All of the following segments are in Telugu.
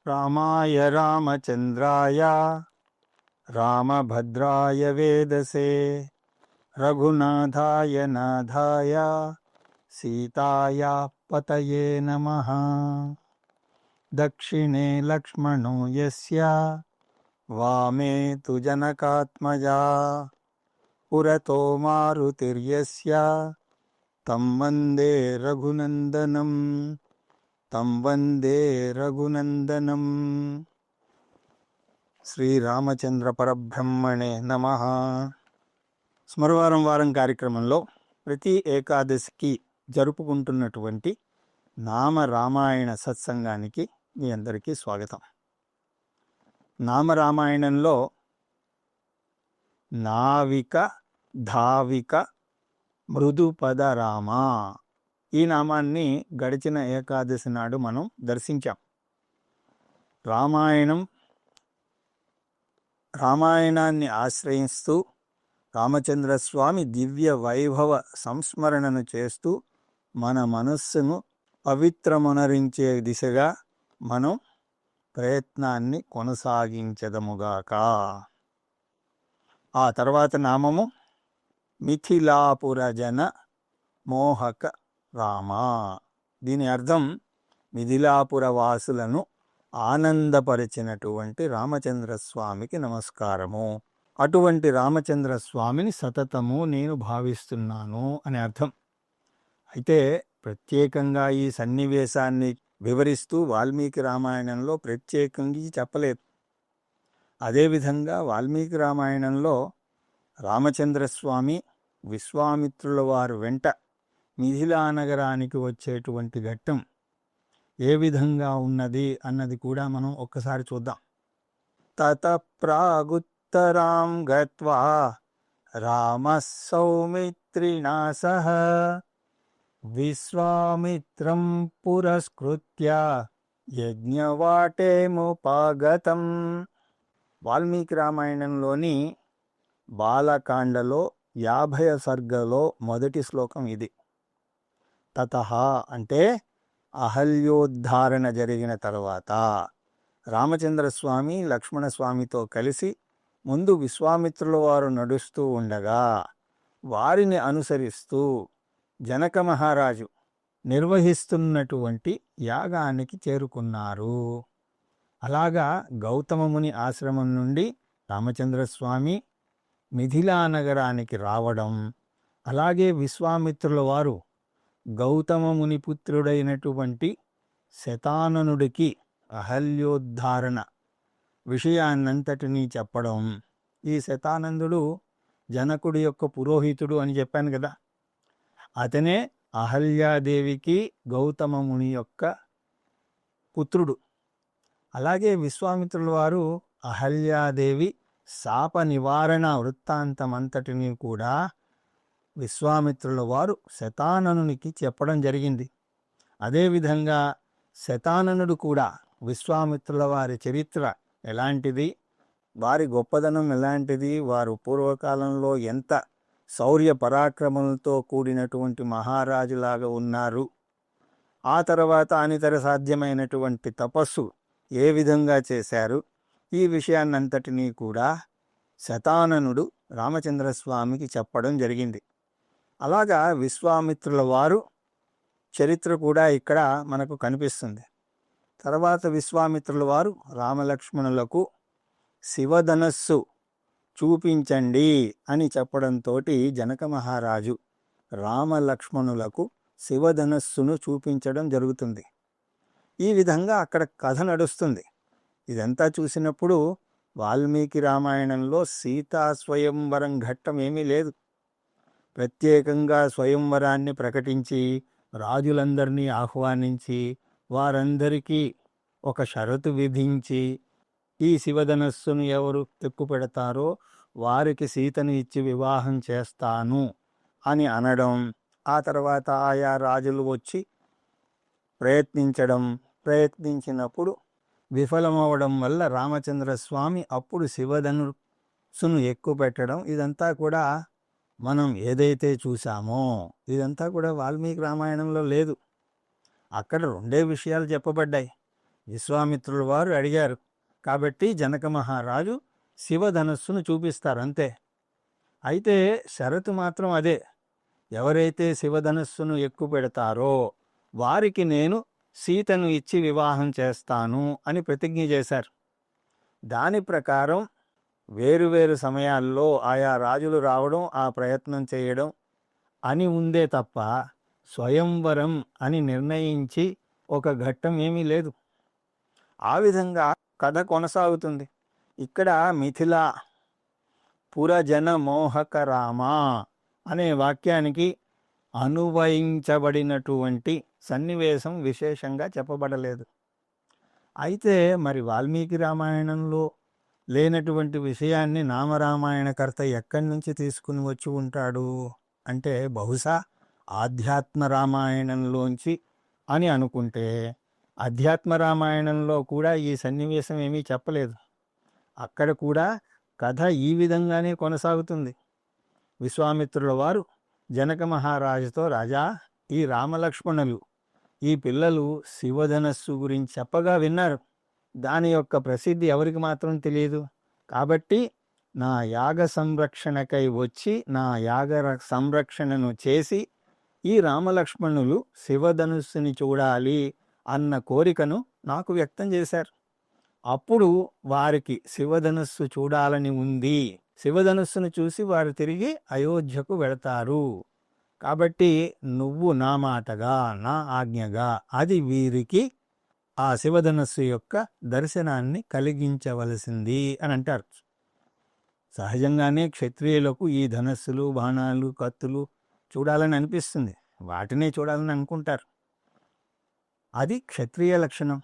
రామాయ రామచంద్రాయ రామభద్రాయ వేదసే రఘునాథాయ నాథాయ సీతాయ పతయే నమః. దక్షిణే లక్ష్మణో యస్య వామే తు జనకాత్మజా పురతో మారుతిర్యస్య తం వందే రఘునందనం శ్రీరామచంద్ర పరబ్రహ్మణే నమః. స్మరవారం వారం కార్యక్రమంలో ప్రతి ఏకాదశికి జరుపుకుంటున్నటువంటి నామ రామాయణ సత్సంగానికి మీ అందరికీ స్వాగతం. నామరామాయణంలో నావిక ధావిక మృదుపద రామ ఈ నామాన్ని గడిచిన ఏకాదశి నాడు మనం దర్శించాం. రామాయణాన్ని ఆశ్రయిస్తూ రామచంద్రస్వామి దివ్య వైభవ సంస్మరణను చేస్తూ మన మనస్సును పవిత్రమునరించే దిశగా మనం ప్రయత్నాన్ని కొనసాగించదముగాక. ఆ తర్వాత నామము మిథిలాపురజన మోహక రామ. దీని అర్థం మిథిలాపుర వాసులను ఆనందపరిచినటువంటి రామచంద్రస్వామికి నమస్కారము. అటువంటి రామచంద్రస్వామిని సతతము నేను భావిస్తున్నాను అని అర్థం. అయితే ప్రత్యేకంగా ఈ సన్నివేశాన్ని వివరిస్తూ వాల్మీకి రామాయణంలో ప్రత్యేకంగా చెప్పలేదు. అదేవిధంగా వాల్మీకి రామాయణంలో రామచంద్రస్వామి విశ్వామిత్రుల వారు వెంట మిథిలా నగరానికి వచ్చేటువంటి ఘట్టం ఏ విధంగా ఉన్నది అన్నది కూడా మనం ఒక్కసారి చూద్దాం. తత ప్రాగుత్తరాం గత్వా రామ సౌమిత్రిణా సహ విశ్వామిత్రం పురస్కృత్య యజ్ఞవాటేముపాగతం. వాల్మీకి రామాయణంలోని బాలకాండలో 50వ సర్గలో మొదటి శ్లోకం ఇది. తతః అంటే అహల్యోద్ధారణ జరిగిన తర్వాత రామచంద్రస్వామి లక్ష్మణస్వామితో కలిసి ముందు విశ్వామిత్రుల వారు నడుస్తూ ఉండగా వారిని అనుసరిస్తూ జనక మహారాజు నిర్వహిస్తున్నటువంటి యాగానికి చేరుకున్నారు. అలాగా గౌతమముని ఆశ్రమం నుండి రామచంద్రస్వామి మిథిలా నగరానికి రావడం, అలాగే విశ్వామిత్రుల వారు గౌతమ మునిపుత్రుడైనటువంటి శతాననుడికి అహల్యోద్ధారణ విషయాన్నంతటినీ చెప్పడం. ఈ శతానందుడు జనకుడి యొక్క పురోహితుడు అని చెప్పాను కదా. అతనే అహల్యాదేవికి గౌతమ ముని యొక్క పుత్రుడు. అలాగే విశ్వామిత్రుల వారు అహల్యాదేవి శాప నివారణ వృత్తాంతమంతటినీ కూడా విశ్వామిత్రుల వారు శతాననునికి చెప్పడం జరిగింది. అదేవిధంగా శతాననుడు కూడా విశ్వామిత్రుల వారి చరిత్ర ఎలాంటిది, వారి గొప్పదనం ఎలాంటిది, వారు పూర్వకాలంలో ఎంత శౌర్య పరాక్రమలతో కూడినటువంటి మహారాజులాగా ఉన్నారు, ఆ తర్వాత అనితర సాధ్యమైనటువంటి తపస్సు ఏ విధంగా చేశారు, ఈ విషయాన్నంతటినీ కూడా శతాననుడు రామచంద్రస్వామికి చెప్పడం జరిగింది. అలాగా విశ్వామిత్రుల వారు చరిత్ర కూడా ఇక్కడ మనకు కనిపిస్తుంది. తర్వాత విశ్వామిత్రుల వారు రామలక్ష్మణులకు శివధనస్సు చూపించండి అని చెప్పడంతో జనక మహారాజు రామలక్ష్మణులకు శివధనస్సును చూపించడం జరుగుతుంది. ఈ విధంగా అక్కడ కథ నడుస్తుంది. ఇదంతా చూసినప్పుడు వాల్మీకి రామాయణంలో సీతా స్వయంవరం ఘట్టం ఏమీ లేదు. ప్రత్యేకంగా స్వయంవరాన్ని ప్రకటించి రాజులందరినీ ఆహ్వానించి వారందరికీ ఒక షరతు విధించి ఈ శివధనస్సును ఎవరు తెక్కుపెడతారో వారికి సీతను ఇచ్చి వివాహం చేస్తాను అని అనడం, ఆ తర్వాత ఆయా రాజులు వచ్చి ప్రయత్నించినప్పుడు విఫలమవడం వల్ల రామచంద్రస్వామి అప్పుడు శివధనుస్సును ఎక్కుపెట్టడం, ఇదంతా కూడా మనం ఏదైతే చూసామో ఇదంతా కూడా వాల్మీకి రామాయణంలో లేదు. అక్కడ రెండే విషయాలు చెప్పబడ్డాయి. విశ్వామిత్రుల వారు అడిగారు కాబట్టి జనక మహారాజు శివధనస్సును చూపిస్తారు అంతే. అయితే షరతు మాత్రం అదే, ఎవరైతే శివధనస్సును ఎక్కుపెడతారో వారికి నేను సీతను ఇచ్చి వివాహం చేస్తాను అని ప్రతిజ్ఞ చేశారు. దాని ప్రకారం వేరువేరు సమయాల్లో ఆయా రాజులు రావడం, ఆ ప్రయత్నం చేయడం అని ఉందే తప్ప స్వయంవరం అని నిర్ణయించి ఒక ఘట్టం ఏమీ లేదు. ఆ విధంగా కథ కొనసాగుతుంది. ఇక్కడ మిథిల పురజన మోహక రామ అనే వాక్యానికి అనువయించబడినటువంటి సన్నివేశం విశేషంగా చెప్పబడలేదు. అయితే మరి వాల్మీకి రామాయణంలో లేనటువంటి విషయాన్ని నామరామాయణకర్త ఎక్కడి నుంచి తీసుకుని వచ్చి ఉంటాడు అంటే బహుశా ఆధ్యాత్మ రామాయణంలోంచి అని అనుకుంటే, అధ్యాత్మ రామాయణంలో కూడా ఈ సన్నివేశం ఏమీ చెప్పలేదు. అక్కడ కూడా కథ ఈ విధంగానే కొనసాగుతుంది. విశ్వామిత్రుల వారు జనక మహారాజుతో, రాజా, ఈ రామలక్ష్మణులు ఈ పిల్లలు శివధనస్సు గురించి చెప్పగా విన్నారు. దాని యొక్క ప్రసిద్ధి ఎవరికి మాత్రం తెలియదు. కాబట్టి నా యాగ సంరక్షణకై వచ్చి నా యాగ సంరక్షణను చేసి ఈ రామలక్ష్మణులు శివధనుస్సుని చూడాలి అన్న కోరికను నాకు వ్యక్తం చేశారు. అప్పుడు వారికి శివధనుస్సు చూడాలని ఉంది. శివధనుస్సును చూసి వారు తిరిగి అయోధ్యకు వెళతారు. కాబట్టి నువ్వు నా మాటగా, నా ఆజ్ఞగా అది వీరికి ఆ శివధనస్సు యొక్క దర్శనాన్ని కలిగించవలసింది అని అంటారు. సహజంగానే క్షత్రియులకు ఈ ధనస్సులు, బాణాలు, కత్తులు చూడాలని అనిపిస్తుంది. వాటినే చూడాలని అనుకుంటారు. అది క్షత్రియ లక్షణం.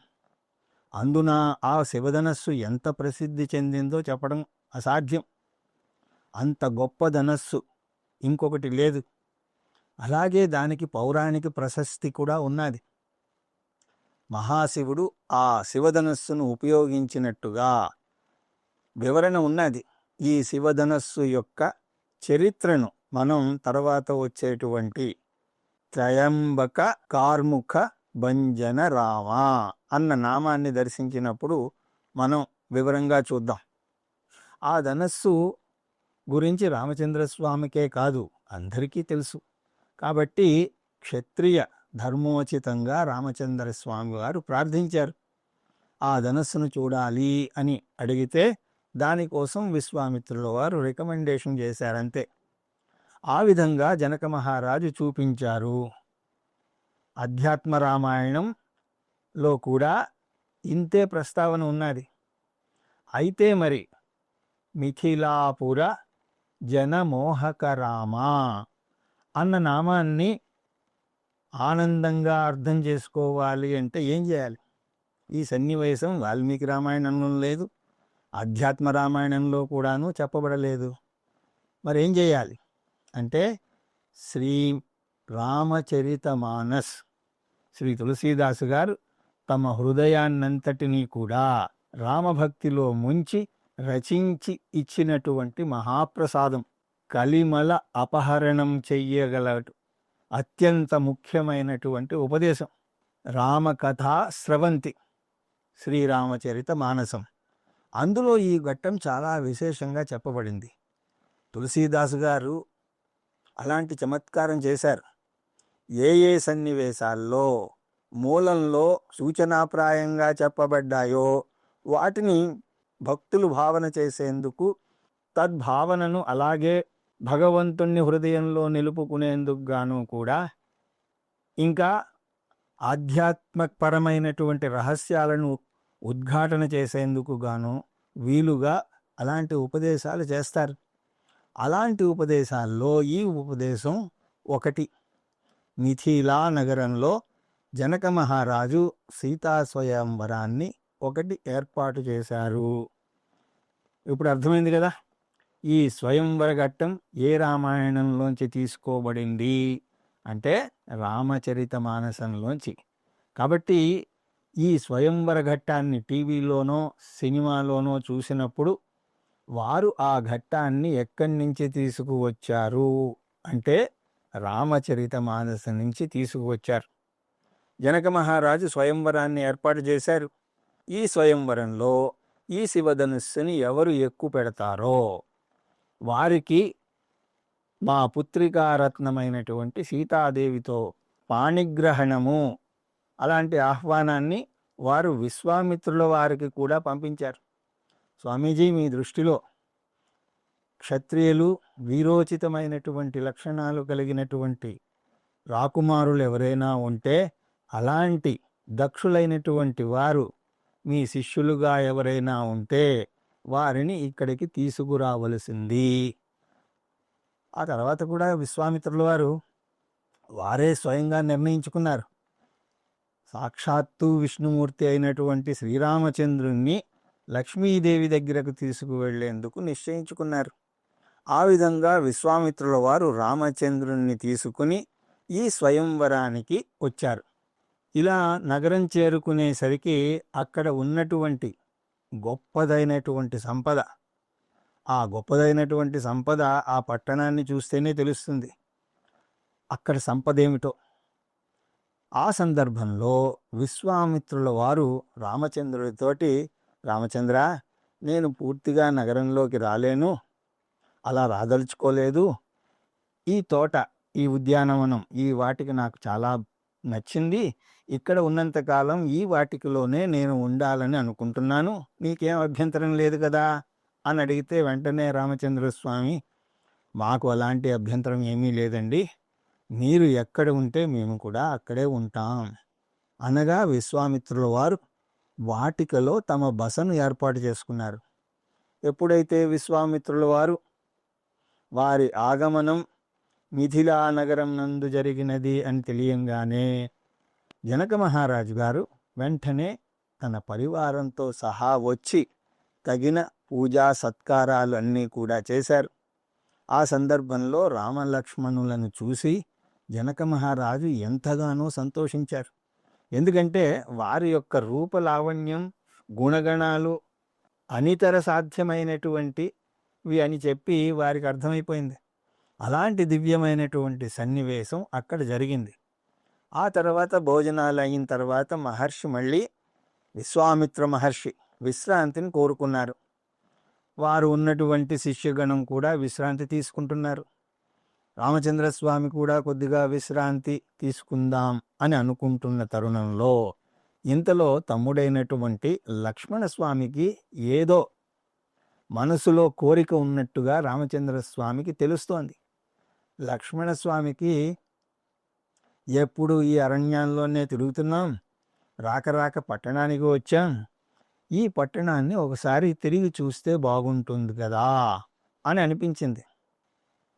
అందున ఆ శివధనస్సు ఎంత ప్రసిద్ధి చెందిందో చెప్పడం అసాధ్యం. అంత గొప్ప ధనస్సు ఇంకొకటి లేదు. అలాగే దానికి పౌరాణిక ప్రశస్తి కూడా ఉన్నది. మహాశివుడు ఆ శివధనస్సును ఉపయోగించినట్టుగా వివరణ ఉన్నది. ఈ శివధనస్సు యొక్క చరిత్రను మనం తర్వాత వచ్చేటువంటి త్రయంబక కార్ముఖ భంజన రామ అన్న నామాన్ని దర్శించినప్పుడు మనం వివరంగా చూద్దాం. ఆ ధనస్సు గురించి రామచంద్రస్వామికే కాదు, అందరికీ తెలుసు. కాబట్టి క్షత్రియ ధర్మోచితంగా రామచంద్రస్వామి వారు ప్రార్థించారు. ఆ ధనస్సును చూడాలి అని అడిగితే దానికోసం విశ్వామిత్రుల వారు రికమెండేషన్ చేశారంతే. ఆ విధంగా జనక మహారాజు చూపించారు. అధ్యాత్మ రామాయణంలో కూడా ఇంతే ప్రస్తావన ఉన్నది. అయితే మరి మిథిలాపుర జనమోహక రామ అన్న నామాన్ని ఆనందంగా అర్థం చేసుకోవాలి అంటే ఏం చేయాలి? ఈ సన్నివేశం వాల్మీకి రామాయణంలో లేదు, అధ్యాత్మ రామాయణంలో కూడాను చెప్పబడలేదు. మరి ఏం చేయాలి అంటే శ్రీ రామచరితమానస్ శ్రీ తులసీదాసు గారు తమ హృదయాన్నంతటినీ కూడా రామభక్తిలో ముంచి రచించి ఇచ్చినటువంటి మహాప్రసాదం, కలిమల అపహరణం చెయ్యగల అత్యంత ముఖ్యమైనటువంటి ఉపదేశం రామకథా స్రవంతి శ్రీరామచరిత మానసం. అందులో ఈ ఘట్టం చాలా విశేషంగా చెప్పబడింది. తులసీదాసు గారు అలాంటి చమత్కారం చేశారు. ఏ ఏ సన్నివేశాల్లో మూలంలో సూచనాప్రాయంగా చెప్పబడ్డాయో వాటిని భక్తులు భావన చేసేందుకు, తద్భావనను అలాగే భగవంతుణ్ణి హృదయంలో నిలుపుకునేందుకు గాను కూడా, ఇంకా ఆధ్యాత్మపరమైనటువంటి రహస్యాలను ఉద్ఘాటన చేసేందుకు గాను వీలుగా అలాంటి ఉపదేశాలు చేస్తారు. అలాంటి ఉపదేశాల్లో ఈ ఉపదేశం ఒకటి. మిథిలా నగరంలో జనక మహారాజు సీతా స్వయంవరాన్ని ఒకటి ఏర్పాటు చేశారు. ఇప్పుడు అర్థమైంది కదా ఈ స్వయంవర ఘట్టం ఏ రామాయణంలోంచి తీసుకోబడింది అంటే రామచరిత మానసంలోంచి. కాబట్టి ఈ స్వయంవర ఘట్టాన్ని టీవీలోనో సినిమాలోనో చూసినప్పుడు వారు ఆ ఘట్టాన్ని ఎక్కడి నుంచి తీసుకువచ్చారు అంటే రామచరిత మానసం నుంచి తీసుకువచ్చారు. జనక మహారాజు స్వయంవరాన్ని ఏర్పాటు చేశారు. ఈ స్వయంవరంలో ఈ శివధనుస్సుని ఎవరు ఎక్కువ పెడతారో వారికి మా పుత్రికారత్నమైనటువంటి సీతాదేవితో పాణిగ్రహణము అలాంటి ఆహ్వానాన్ని వారు విశ్వామిత్రుల వారికి కూడా పంపించారు. స్వామీజీ, మీ దృష్టిలో క్షత్రియులు వీరోచితమైనటువంటి లక్షణాలు కలిగినటువంటి రాకుమారులు ఎవరైనా ఉంటే అలాంటి దక్షులైనటువంటి వారు మీ శిష్యులుగా ఎవరైనా ఉంటే వారిని ఇక్కడికి తీసుకురావలసింది. ఆ తర్వాత కూడా విశ్వామిత్రుల వారు వారే స్వయంగా నిర్ణయించుకున్నారు. సాక్షాత్తు విష్ణుమూర్తి అయినటువంటి శ్రీరామచంద్రుణ్ణి లక్ష్మీదేవి దగ్గరకు తీసుకువెళ్లేందుకు నిశ్చయించుకున్నారు. ఆ విధంగా విశ్వామిత్రుల వారు రామచంద్రుణ్ణి తీసుకుని ఈ స్వయంవరానికి వచ్చారు. ఇలా నగరం చేరుకునేసరికి అక్కడ ఉన్నటువంటి గొప్పదైనటువంటి సంపద, ఆ గొప్పదైనటువంటి సంపద ఆ పట్టణాన్ని చూస్తేనే తెలుస్తుంది అక్కడ సంపద ఏమిటో. ఆ సందర్భంలో విశ్వామిత్రుల వారు రామచంద్రుడితోటి, రామచంద్ర, నేను పూర్తిగా నగరంలోకి రాలేను, అలా రాదలుచుకోలేదు. ఈ తోట, ఈ ఉద్యానవనం, ఈ వాటిక నాకు చాలా నచ్చింది. ఇక్కడ ఉన్నంతకాలం ఈ వాటికలోనే నేను ఉండాలని అనుకుంటున్నాను. నీకేం అభ్యంతరం లేదు కదా అని అడిగితే వెంటనే రామచంద్రస్వామి, మాకు అలాంటి అభ్యంతరం ఏమీ లేదండి, మీరు ఎక్కడ ఉంటే మేము కూడా అక్కడే ఉంటాం అనగా విశ్వామిత్రుల వారు వాటికలో తమ బసను ఏర్పాటు చేసుకున్నారు. ఎప్పుడైతే విశ్వామిత్రుల వారు వారి ఆగమనం మిథిలా నగరం నందు జరిగినది అని తెలియంగానే జనక మహారాజు గారు వెంటనే తన పరివారంతో సహా వచ్చి తగిన పూజా సత్కారాలు అన్నీ కూడా చేశారు. ఆ సందర్భంలో రామలక్ష్మణులను చూసి జనక మహారాజు ఎంతగానో సంతోషించారు. ఎందుకంటే వారి యొక్క రూపలావణ్యం, గుణగణాలు అనితర సాధ్యమైనటువంటివి అని చెప్పి వారికి అర్థమైపోయింది. అలాంటి దివ్యమైనటువంటి సన్నివేశం అక్కడ జరిగింది. ఆ తర్వాత భోజనాలు అయిన తర్వాత మహర్షి మళ్ళీ విశ్వామిత్ర మహర్షి విశ్రాంతిని కోరుకున్నారు. వారు ఉన్నటువంటి శిష్యగణం కూడా విశ్రాంతి తీసుకుంటున్నారు. రామచంద్రస్వామి కూడా కొద్దిగా విశ్రాంతి తీసుకుందాం అని అనుకుంటున్న తరుణంలో ఇంతలో తమ్ముడైనటువంటి లక్ష్మణస్వామికి ఏదో మనసులో కోరిక ఉన్నట్టుగా రామచంద్రస్వామికి తెలుస్తోంది. లక్ష్మణస్వామికి ఎప్పుడు ఈ అరణ్యంలోనే తిరుగుతున్నాం, రాక రాక పట్టణానికి వచ్చాం, ఈ పట్టణాన్ని ఒకసారి తిరిగి చూస్తే బాగుంటుంది కదా అని అనిపించింది.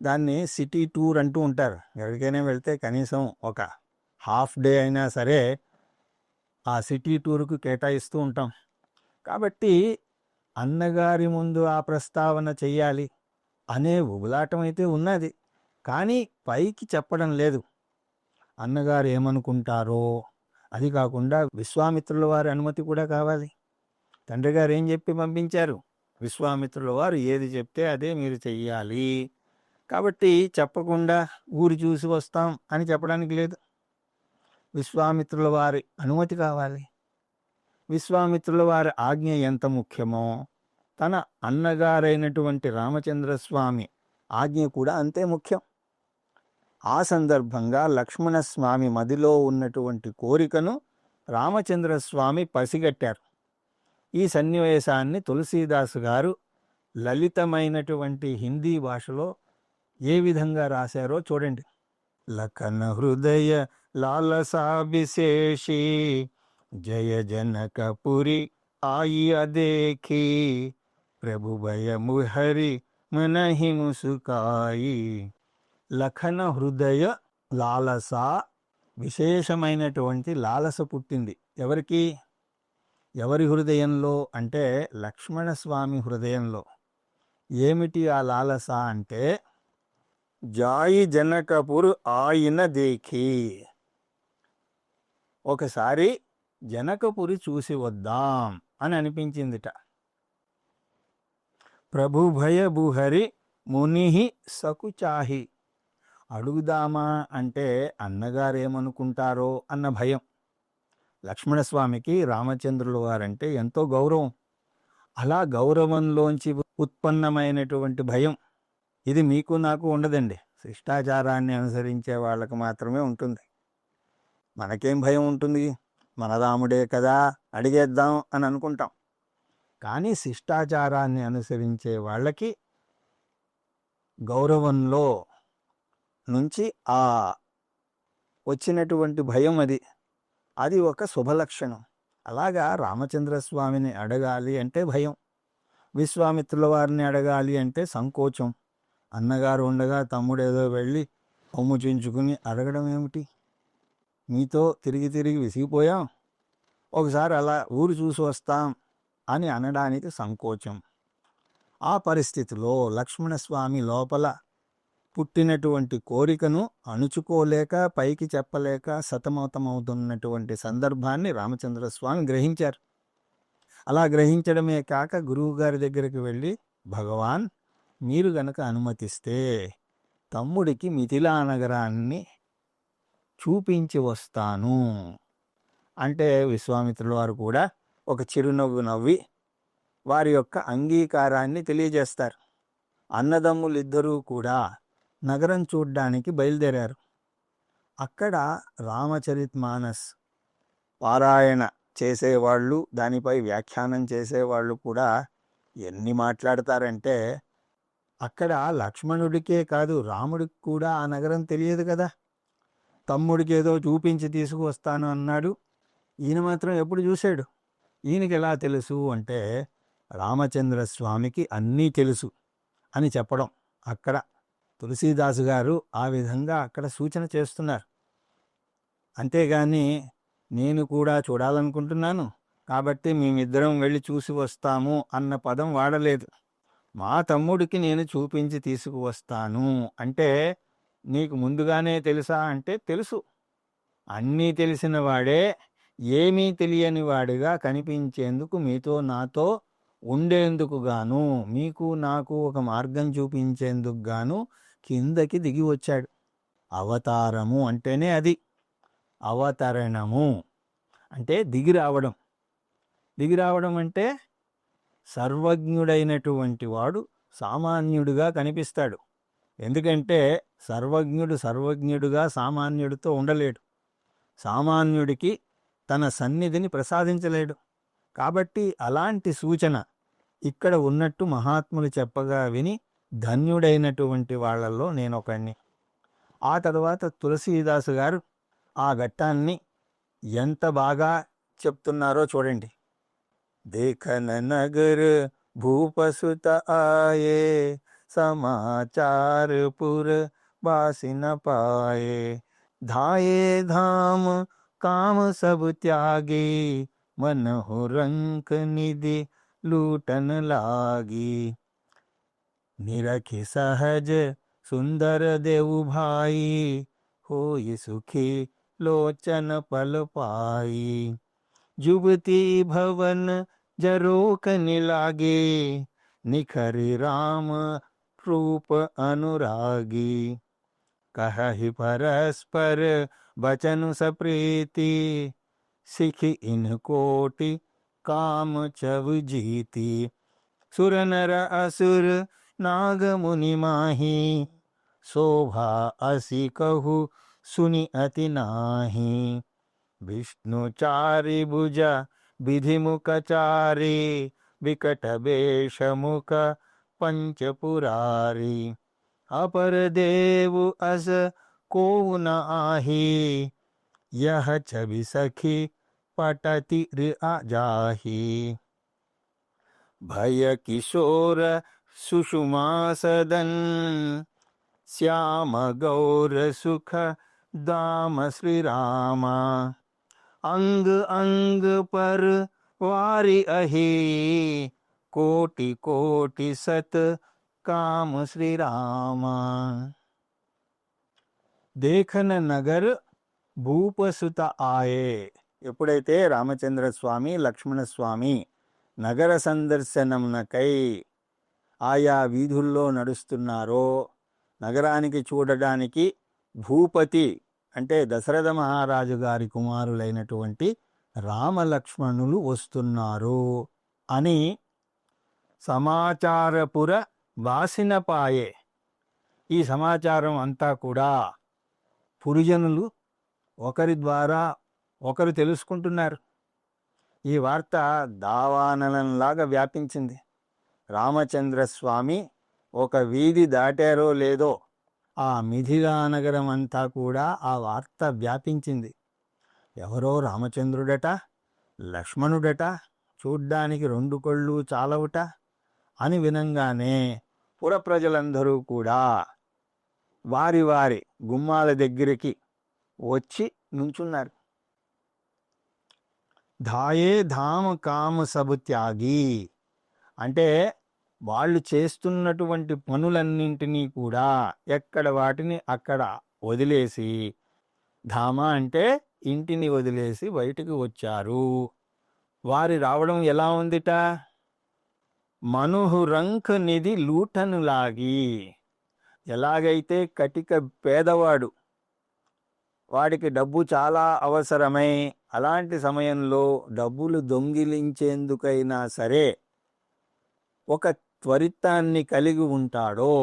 దాన్ని సిటీ టూర్ అంటూ ఉంటారు. ఎక్కడికైనా వెళ్తే కనీసం ఒక హాఫ్ డే అయినా సరే ఆ సిటీ టూర్కు కేటాయిస్తూ ఉంటాం. కాబట్టి అన్నగారి ముందు ఆ ప్రస్తావన చెయ్యాలి అనే ఉబులాటం అయితే ఉన్నది, కానీ పైకి చెప్పడం లేదు. అన్నగారు ఏమనుకుంటారో, అది కాకుండా విశ్వామిత్రుల వారి అనుమతి కూడా కావాలి. తండ్రి గారు ఏం చెప్పి పంపించారు, విశ్వామిత్రుల వారు ఏది చెప్తే అదే మీరు చెయ్యాలి, కాబట్టి చెప్పకుండా ఊరు చూసి వస్తాం అని చెప్పడానికి లేదు. విశ్వామిత్రుల వారి అనుమతి కావాలి. విశ్వామిత్రుల వారి ఆజ్ఞ ఎంత ముఖ్యమో తన అన్నగారైనటువంటి రామచంద్రస్వామి ఆజ్ఞ కూడా అంతే ముఖ్యం. ఆ సందర్భంగా లక్ష్మణస్వామి మదిలో ఉన్నటువంటి కోరికను రామచంద్రస్వామి పసిగట్టారు. ఈ సన్నివేశాన్ని తులసీదాసు గారు లలితమైనటువంటి హిందీ భాషలో ఏ విధంగా రాశారో చూడండి. లఖన హృదయ లాలసా విశేషి జయ జనకపురి ఆయి అదేఖి ప్రభు భయము హరి మనహి ముసుకాయి. లఖన హృదయ లాలస, విశేషమైనటువంటి లాలస పుట్టింది. ఎవరికి? ఎవరి హృదయంలో అంటే లక్ష్మణస్వామి హృదయంలో. ఏమిటి ఆ లాలస అంటే జాయి జనకపుర్ ఆయన దేఖి, ఒకసారి జనకపురి చూసి వద్దాం అని అనిపించిందిట. ప్రభు భయ భూహరి మునిహి సకుచాహి, అడుగుదామా అంటే అన్నగారేమనుకుంటారో అన్న భయం. లక్ష్మణస్వామికి రామచంద్రుల వారంటే ఎంతో గౌరవం. అలా గౌరవంలోంచి ఉత్పన్నమైనటువంటి భయం ఇది మీకు నాకు ఉండదండి. శిష్టాచారాన్ని అనుసరించే వాళ్ళకి మాత్రమే ఉంటుంది. మనకేం భయం ఉంటుంది? మన రాముడే కదా, అడిగేద్దాం అని అనుకుంటాం. కానీ శిష్టాచారాన్ని అనుసరించే వాళ్ళకి గౌరవంలో నుంచి ఆ వచ్చినటువంటి భయం అది ఒక శుభలక్షణం. అలాగా రామచంద్రస్వామిని అడగాలి అంటే భయం, విశ్వామిత్రుల వారిని అడగాలి అంటే సంకోచం. అన్నగారు ఉండగా తమ్ముడేదో వెళ్ళి కొమ్ము చించుకుని అడగడం ఏమిటి? మీతో తిరిగి తిరిగి విసిగిపోయాం, ఒకసారి అలా ఊరు చూసి వస్తాం అని అనడానికి సంకోచం. ఆ పరిస్థితిలో లక్ష్మణస్వామి లోపల పుట్టినటువంటి కోరికను అణుచుకోలేక పైకి చెప్పలేక సతమతమవుతున్నటువంటి సందర్భాన్ని రామచంద్రస్వామి గ్రహించారు. అలా గ్రహించడమే కాక గురువుగారి దగ్గరికి వెళ్ళి, భగవాన్ మీరు గనక అనుమతిస్తే తమ్ముడికి మిథిలా నగరాన్ని చూపించి వస్తాను అంటే విశ్వామిత్రుల వారు కూడా ఒక చిరునవ్వు నవ్వి వారి యొక్క అంగీకారాన్ని తెలియజేస్తారు. అన్నదమ్ములిద్దరూ కూడా నగరం చూడ్డానికి బయలుదేరారు. అక్కడ రామచరితమానస్ పారాయణ చేసేవాళ్ళు, దానిపై వ్యాఖ్యానం చేసేవాళ్ళు కూడా ఎన్ని మాట్లాడతారంటే, అక్కడ లక్ష్మణుడికే కాదు రాముడికి కూడా ఆ నగరం తెలియదు కదా. తమ్ముడికి ఏదో చూపించి తీసుకువస్తాను అన్నాడు, ఈయన మాత్రం ఎప్పుడు చూశాడు? ఈయనకి ఎలా తెలుసు అంటే రామచంద్రస్వామికి అన్నీ తెలుసు అని చెప్పడం. అక్కడ తులసీదాసు గారు ఆ విధంగా అక్కడ సూచన చేస్తున్నారు. అంతేగాని నేను కూడా చూడాలనుకుంటున్నాను కాబట్టి మేమిద్దరం వెళ్ళి చూసి వస్తాము అన్న పదం వాడలేదు. మా తమ్ముడికి నేను చూపించి తీసుకువస్తాను అంటే, నీకు ముందుగానే తెలుసా అంటే తెలుసు. అన్నీ తెలిసిన వాడే ఏమీ తెలియని వాడిగా కనిపించేందుకు మీతో నాతో ఉండేందుకు గాను, మీకు నాకు ఒక మార్గం చూపించేందుకు గాను కిందకి దిగి వచ్చాడు. అవతారము అంటేనే అది. అవతరణము అంటే దిగి రావడం. దిగి రావడం అంటే సర్వజ్ఞుడైనటువంటి వాడు సామాన్యుడిగా కనిపిస్తాడు. ఎందుకంటే సర్వజ్ఞుడు సర్వజ్ఞుడిగా సామాన్యుడితో ఉండలేడు. సామాన్యుడికి తన సన్నిధిని ప్రసాదించలేడు. కాబట్టి అలాంటి సూచన ఇక్కడ ఉన్నట్టు మహాత్ములు చెప్పగా విని ధన్యుడైనటువంటి వాళ్ళల్లో నేనొకడిని. ఆ తర్వాత తులసీదాసు గారు ఆ ఘట్టాన్ని ఎంత బాగా చెప్తున్నారో చూడండి. देखन नगर भूपसुत आए, समाचार पुर बासी न पाए, धाये धाम काम सब त्यागी, मन हो रंक निधि लूटन लागी, निरखि सहज सुंदर देव भाई, होई सुखी लोचन पल पाई, जुबती भवन जरोकन लागे, निखरि राम रूप अनुरागी, कहहि परस्पर बचन सप्रीति, सिखि इन कोटि काम चव जीती, सुर नर असुर नाग मुनि माही, शोभा असी कहु सुनि अति नाही, विष्णु चारि भुजा विधि मुख चारि, विकट वेश मुख पंचपुरारी, अपर देव अस को न आही, यह छवि सखी पटति जाही, भय किशोर सुषुमा सदन, श्याम गौर सुख दाम श्री रामा, अंग अंग पर वारी अही, कोटि कोटि सत काम श्री रामा. देखन నగర్ భూపసుత ఆయే. ఎప్పుడైతే రామచంద్రస్వామి లక్ష్మణస్వామి నగర సందర్శనమునకై ఆయా వీధుల్లో నడుస్తున్నారో, నగరానికి చూడడానికి భూపతి అంటే దశరథ మహారాజు గారి కుమారులైనటువంటి రామలక్ష్మణులు వస్తున్నారు అని సమాచారపుర వాసినపాయే. ఈ సమాచారం అంతా కూడా పురిజనులు ఒకరి ద్వారా ఒకరు తెలుసుకుంటున్నారు. ఈ వార్త దావానలంలాగా వ్యాపించింది. రామచంద్రస్వామి ఒక వీధి దాటారో లేదో ఆ మిథిలానగరం అంతా కూడా ఆ వార్త వ్యాపించింది. ఎవరో రామచంద్రుడట, లక్ష్మణుడట, చూడ్డానికి 2 కళ్ళు చాలవుట అని వినంగానే పుర ప్రజలందరూ కూడా వారి వారి గుమ్మాల దగ్గరికి వచ్చి నుంచున్నారు. ధాయే ధామ కామ సబు త్యాగి అంటే వాళ్ళు చేస్తున్నటువంటి పనులన్నింటినీ కూడా ఎక్కడ వాటిని అక్కడ వదిలేసి, ధామ అంటే ఇంటిని వదిలేసి బయటికి వచ్చారు. వారి రావడం ఎలా ఉందిట? మనుహురంక్ నిధి లూటను లాగి, ఎలాగైతే కటిక పేదవాడు, వాడికి డబ్బు చాలా అవసరమై అలాంటి సమయంలో డబ్బులు దొంగిలించేందుకైనా సరే ఒక త్వరితాన్ని కలిగి ఉంటాడో,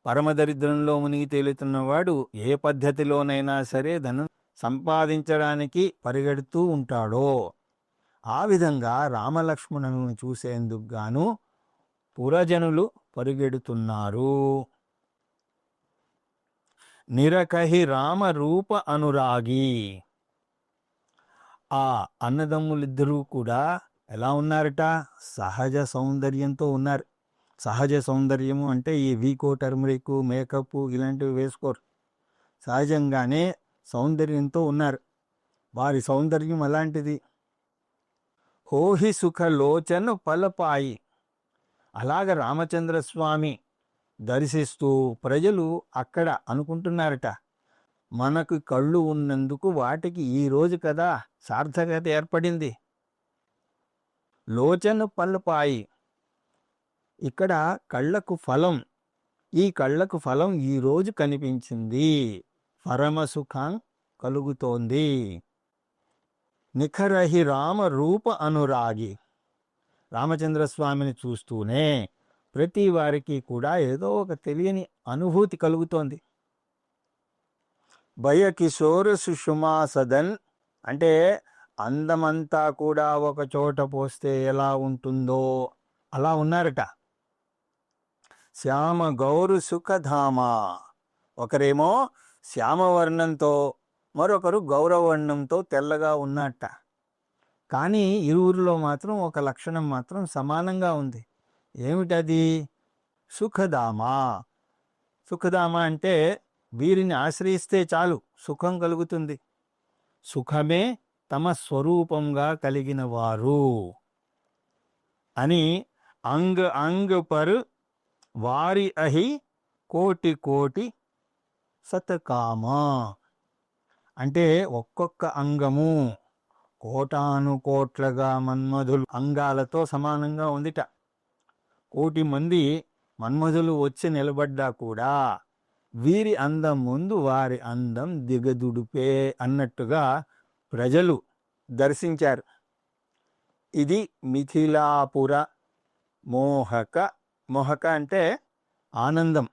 పరమదరిద్రంలో మునిగి తేలుతున్నవాడు ఏ పద్ధతిలోనైనా సరే ధనం సంపాదించడానికి పరిగెడుతూ ఉంటాడో, ఆ విధంగా రామలక్ష్మణులను చూసేందుకు గాను పురజనులు పరిగెడుతున్నారు. నిరకహి రామ రూప అనురాగి, ఆ అన్నదమ్ములిద్దరూ కూడా ఎలా ఉన్నారట? సహజ సౌందర్యంతో ఉన్నారు. సహజ సౌందర్యము అంటే ఈ వీకో, టర్మరిక్, మేకప్ ఇలాంటివి వేసుకోరు. సహజంగానే సౌందర్యంతో ఉన్నారు. వారి సౌందర్యం అలాంటిది. హోహి సుఖ లోచను పలపాయి, అలాగ రామచంద్రస్వామి దర్శిస్తూ ప్రజలు అక్కడ అనుకుంటున్నారట, మనకు కళ్ళు ఉన్నందుకు వాటికి ఈరోజు కదా సార్థకత ఏర్పడింది. లోచను పలపాయి, ఇక్కడ కళ్ళకు ఫలం, ఈ కళ్ళకు ఫలం ఈరోజు కనిపించింది, పరమసుఖం కలుగుతోంది. నిఖరహి రామ రూప అనురాగి, రామచంద్రస్వామిని చూస్తూనే ప్రతి వారికి కూడా ఏదో ఒక తెలియని అనుభూతి కలుగుతోంది. భయకిశోర సుషుమా సదన్ అంటే అందమంతా కూడా ఒక చోట పోస్తే ఎలా ఉంటుందో అలా ఉన్నారట. శ్యామ గౌరు సుఖధామ, ఒకరేమో శ్యామవర్ణంతో, మరొకరు గౌరవర్ణంతో తెల్లగా ఉన్నట్ట. కానీ ఇరువురిలో మాత్రం ఒక లక్షణం మాత్రం సమానంగా ఉంది. ఏమిటది? సుఖధామ. సుఖధామ అంటే వీరిని ఆశ్రయిస్తే చాలు సుఖం కలుగుతుంది. సుఖమే తమ స్వరూపంగా కలిగిన వారు అని అంగ్ అంగ్ పర్ వారి అహి కోటి కోటి సతకామ అంటే ఒక్కొక్క అంగము కోటాను కోట్లగా మన్మధులు అంగాలతో సమానంగా ఉందిట. 1,000,000 మంది మన్మధులు వచ్చి నిలబడ్డా కూడా వీరి అందం ముందు వారి అందం దిగదుడుపే అన్నట్టుగా ప్రజలు దర్శించారు. ఇది మిథిలాపుర మోహక. మోహక అంటే ఆనందం,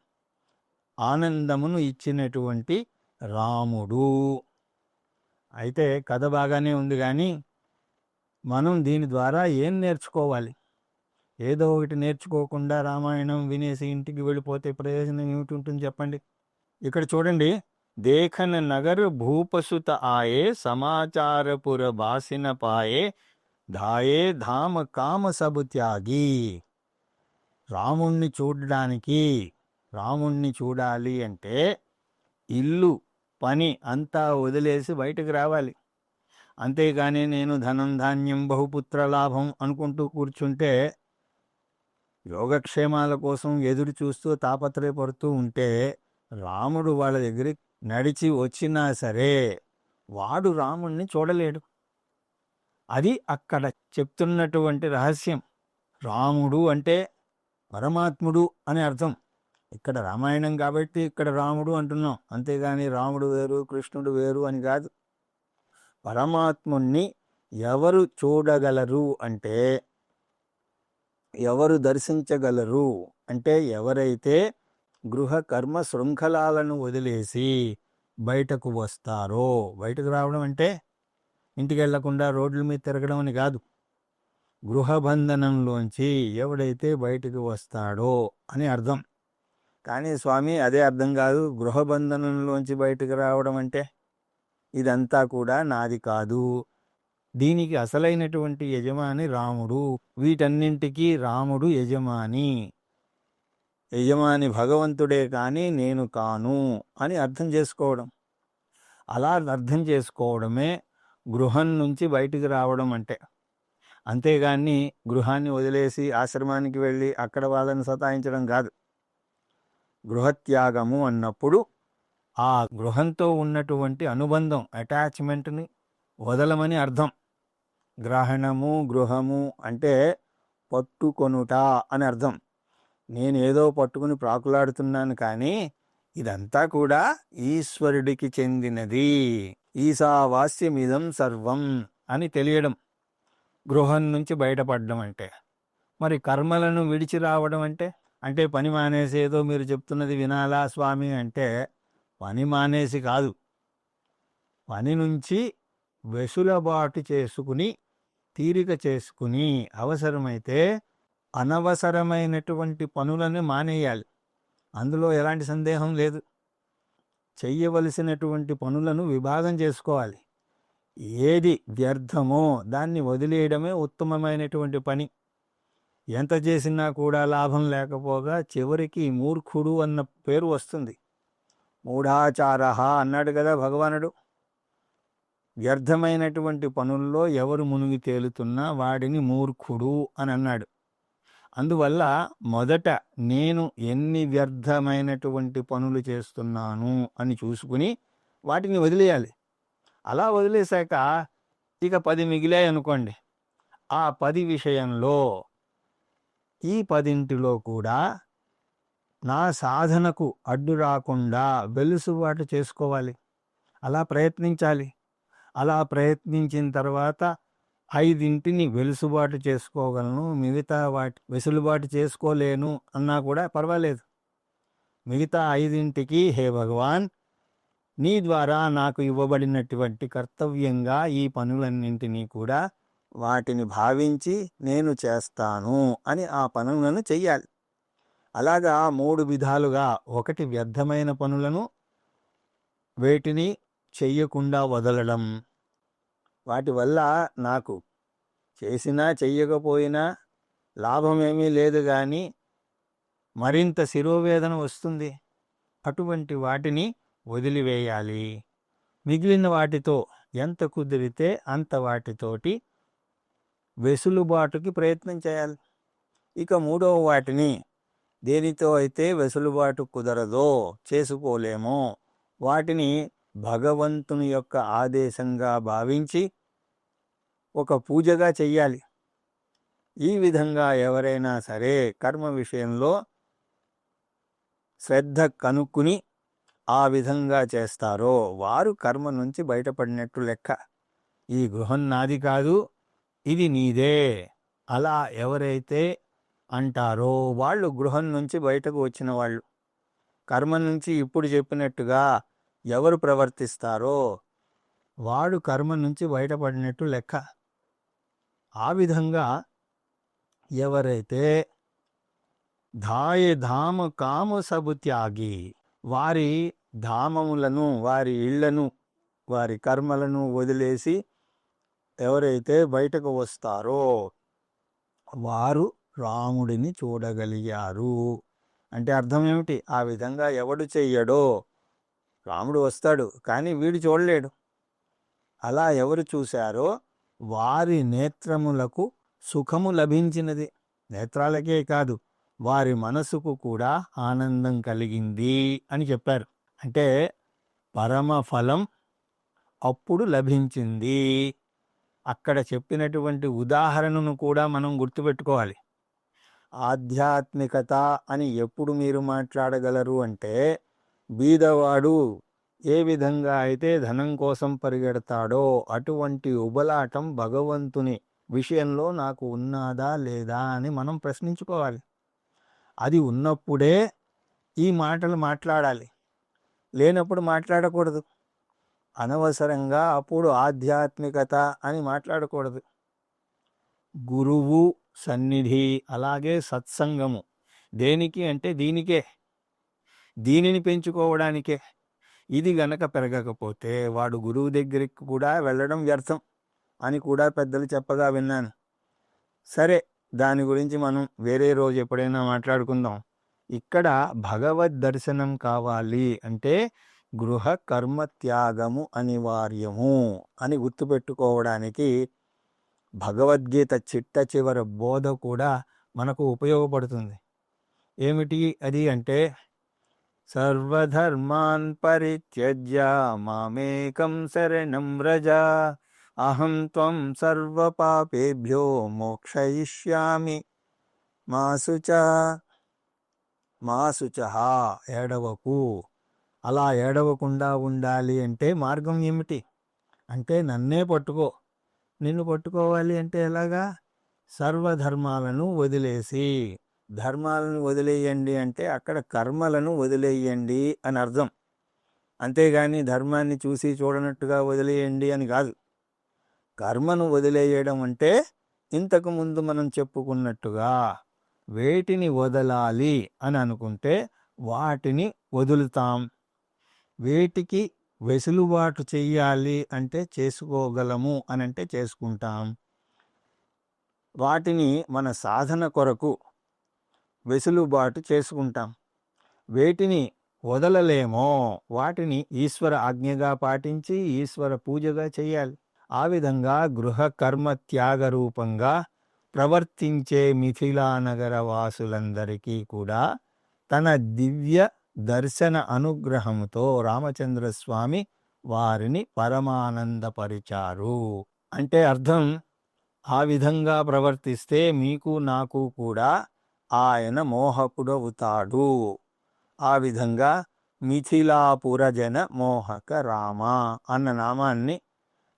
ఆనందమును ఇచ్చినటువంటి రాముడు. అయితే కథ బాగానే ఉంది, కానీ మనం దీని ద్వారా ఏం నేర్చుకోవాలి? ఏదో ఒకటి నేర్చుకోకుండా రామాయణం వినేసి ఇంటికి వెళ్ళిపోతే ప్రయోజనం ఏమిటి ఉంటుంది చెప్పండి. ఇక్కడ చూడండి, దేఖన్ నగర్ భూపసుత ఆయే సమాచారపుర బాసిన పాయే ధాయే ధామ కామ సబు త్యాగి. రాముణ్ణి చూడడానికి, రాముణ్ణి చూడాలి అంటే ఇల్లు పని అంతా వదిలేసి బయటకు రావాలి. అంతేగాని నేను ధనం ధాన్యం బహుపుత్ర లాభం అనుకుంటూ కూర్చుంటే, యోగక్షేమాల కోసం ఎదురు చూస్తూ తాపత్రయపడుతూ ఉంటే రాముడు వాళ్ళ దగ్గరికి నడిచి వచ్చినా సరే వాడు రాముణ్ణి చూడలేడు. అది అక్కడ చెప్తున్నటువంటి రహస్యం. రాముడు అంటే పరమాత్ముడు అని అర్థం. ఇక్కడ రామాయణం కాబట్టి ఇక్కడ రాముడు అంటున్నాం, అంతేగాని రాముడు వేరు కృష్ణుడు వేరు అని కాదు. పరమాత్ముణ్ణి ఎవరు చూడగలరు అంటే, ఎవరు దర్శించగలరు అంటే, ఎవరైతే గృహ కర్మ శృంఖలాలను వదిలేసి బయటకు వస్తారో. బయటకు రావడం అంటే ఇంటికి వెళ్లకుండా రోడ్ల మీద తిరగడం అని కాదు. గృహబంధనంలోంచి ఎవడైతే బయటకు వస్తాడో అని అర్థం. కానీ స్వామి అదే అర్థం కాదు, గృహబంధనంలోంచి బయటకు రావడం అంటే ఇదంతా కూడా నాది కాదు, దీనికి అసలైనటువంటి యజమాని రాముడు, వీటన్నింటికీ రాముడు యజమాని, యజమాని భగవంతుడే కానీ నేను కాను అని అర్థం చేసుకోవడం. అలా అర్థం చేసుకోవడమే గృహం నుంచి బయటికి రావడం అంటే. అంతేగాని గృహాన్ని వదిలేసి ఆశ్రమానికి వెళ్ళి అక్కడ వాళ్ళని సతాయించడం కాదు. గృహత్యాగము అన్నప్పుడు ఆ గృహంతో ఉన్నటువంటి అనుబంధం, అటాచ్మెంట్ని వదలమని అర్థం. గ్రహణము గృహము అంటే పట్టుకొనుట అని అర్థం. నేను ఏదో పట్టుకుని ప్రాకులాడుతున్నాను, కానీ ఇదంతా కూడా ఈశ్వరుడికి చెందినది, ఈశావాస్యమిదం సర్వం అని తెలియడం గృహం నుంచి బయటపడడం అంటే. మరి కర్మలను విడిచి రావడం అంటే పని మానేసి ఏదో మీరు చెప్తున్నది వినాలా స్వామి అంటే, పని మానేసి కాదు, పని నుంచి వెసులుబాటు చేసుకుని తీరిక చేసుకుని అవసరమైతే అనవసరమైనటువంటి పనులను మానేయాలి. అందులో ఎలాంటి సందేహం లేదు. చెయ్యవలసినటువంటి పనులను విభాగం చేసుకోవాలి. ఏది వ్యర్థమో దాన్ని వదిలేయడమే ఉత్తమమైనటువంటి పని. ఎంత చేసినా కూడా లాభం లేకపోగా చివరికి మూర్ఖుడు అన్న పేరు వస్తుంది. మూఢాచార అన్నాడు కదా భగవానుడు. వ్యర్థమైనటువంటి పనుల్లో ఎవరు మునిగి తేలుతున్నా వాడిని మూర్ఖుడు అని అన్నాడు. అందువల్ల మొదట నేను ఎన్ని వ్యర్థమైనటువంటి పనులు చేస్తున్నాను అని చూసుకుని వాటిని వదిలేయాలి. అలా వదిలేశాక ఇక 10 మిగిలాయి అనుకోండి. ఆ 10 విషయంలో ఈ 10 కూడా నా సాధనకు అడ్డు రాకుండా వెలుసుబాటు చేసుకోవాలి. అలా ప్రయత్నించాలి. అలా ప్రయత్నించిన తర్వాత 5 వెలుసుబాటు చేసుకోగలను, మిగతా వాటి వెసులుబాటు చేసుకోలేను అన్నా కూడా పర్వాలేదు. మిగతా 5 హే భగవాన్, నీ ద్వారా నాకు ఇవ్వబడినటువంటి కర్తవ్యంగా ఈ పనులన్నింటినీ కూడా వాటిని భావించి నేను చేస్తాను అని ఆ పనులను చెయ్యాలి. అలాగా 3 విధాలుగా, ఒకటి వ్యర్థమైన పనులను వేటిని చెయ్యకుండా వదలడం, వాటి వల్ల నాకు చేసినా చెయ్యకపోయినా లాభమేమీ లేదు, కానీ మరింత శిరోవేదన వస్తుంది. అటువంటి వాటిని వదిలివేయాలి. మిగిలిన వాటితో ఎంత కుదిరితే అంత వాటితోటి వెసులుబాటుకి ప్రయత్నం చేయాలి. ఇక 3వ వాటిని దేనితో అయితే వెసులుబాటు కుదరదో, చేసుకోలేమో, వాటిని భగవంతుని యొక్క ఆదేశంగా భావించి ఒక పూజగా చెయ్యాలి. ఈ విధంగా ఎవరైనా సరే కర్మ విషయంలో శ్రద్ధ కనుక్కుని ఆ విధంగా చేస్తారో వారు కర్మ నుంచి బయటపడినట్టు లెక్క. ఈ గృహం నాది కాదు, ఇది నీదే అలా ఎవరైతే అంటారో వాళ్ళు గృహం నుంచి బయటకు వచ్చిన వాళ్ళు. కర్మ నుంచి ఇప్పుడు చెప్పినట్టుగా ఎవరు ప్రవర్తిస్తారో వాడు కర్మ నుంచి బయటపడినట్టు లెక్క. ఆ విధంగా ఎవరైతే ధామ కామ సబు త్యాగి, వారి ధామములను, వారి ఇళ్లను, వారి కర్మలను వదిలేసి ఎవరైతే బయటకు వస్తారో వారు రాముడిని చూడగలిగారు. అంటే అర్థం ఏమిటి? ఆ విధంగా ఎవడు చెయ్యడో రాముడు వస్తాడు, కానీ వీడు చూడలేడు. అలా ఎవరు చూశారో వారి నేత్రములకు సుఖము లభించినది. నేత్రాలకే కాదు, వారి మనసుకు కూడా ఆనందం కలిగింది అని చెప్పారు. అంటే పరమ ఫలం అప్పుడు లభించింది. అక్కడ చెప్పినటువంటి ఉదాహరణను కూడా మనం గుర్తుపెట్టుకోవాలి. ఆధ్యాత్మికత అని ఎప్పుడు మీరు మాట్లాడగలరు అంటే, బీదవాడు ఏ విధంగా అయితే ధనం కోసం పరిగెడతాడో అటువంటి ఉబలాటం భగవంతుని విషయంలో నాకు ఉన్నదా లేదా అని మనం ప్రశ్నించుకోవాలి. అది ఉన్నప్పుడే ఈ మాటలు మాట్లాడాలి, లేనప్పుడు మాట్లాడకూడదు. అనవసరంగా అప్పుడు ఆధ్యాత్మికత అని మాట్లాడకూడదు. గురువు సన్నిధి అలాగే సత్సంగము దేనికి అంటే దీనిని పెంచుకోవడానికే. ఇది గనక పెరగకపోతే వాడు గురువు దగ్గరికి కూడా వెళ్ళడం వ్యర్థం అని కూడా పెద్దలు చెప్పగా విన్నాను. సరే, దాని గురించి మనం వేరే రోజు ఎప్పుడైనా మాట్లాడుకుందాం. ఇక్కడ భగవద్ దర్శనం కావాలి అంటే గృహ కర్మ త్యాగము అనివార్యము అని గుర్తుపెట్టుకోవడానికి భగవద్గీత చిట్ట చివరి బోధ కూడా మనకు ఉపయోగపడుతుంది. ఏమిటి అది అంటే, సర్వధర్మాన్ పరిత్యజ్య మామేకం శరణం వ్రజ అహం త్వం సర్వపాపేభ్యో మోక్షయిష్యామి మా శుచః. ఏడవకు. అలా ఏడవకుండా ఉండాలి అంటే మార్గం ఏమిటి అంటే నన్నే పట్టుకో. నిన్ను పట్టుకోవాలి అంటే ఎలాగా? సర్వధర్మాలను వదిలేసి. ధర్మాలను వదిలేయండి అంటే అక్కడ కర్మలను వదిలేయండి అని అర్థం. అంతేగాని ధర్మాన్ని చూసి చూడనట్టుగా వదిలేయండి అని కాదు. కర్మను వదిలేయడం అంటే ఇంతకు ముందు మనం చెప్పుకున్నట్టుగా వేటిని వదలాలి అని అనుకుంటే వాటిని వదులుతాం. వేటికి వెసులుబాటు చెయ్యాలి అంటే చేసుకోగలము అని అంటే చేసుకుంటాం. వాటిని మన సాధన కొరకు వెసులుబాటు చేసుకుంటాం. వేటిని వదలలేమో వాటిని ఈశ్వర ఆజ్ఞగా పాటించి ఈశ్వర పూజగా చేయాలి. ఆ విధంగా గృహ కర్మ త్యాగ రూపంగా ప్రవర్తించే మిథిలానగర వాసులందరికీ కూడా తన దివ్య దర్శన అనుగ్రహంతో రామచంద్రస్వామి వారిని పరమానందపరిచారు. అంటే అర్థం, ఆ విధంగా ప్రవర్తిస్తే మీకు నాకు కూడా ఆయన మోహకుడవుతాడు. ఆ విధంగా మిథిలాపురజన మోహక రామ అన్న నామాన్ని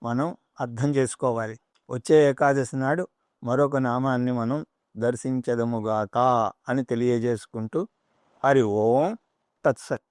మనం అర్థం చేసుకోవాలి. వచ్చే ఏకాదశి నాడు మరొక నామాన్ని మనం దర్శించదముగాక అని తెలియజేసుకుంటూ హరి ఓం తత్సత్.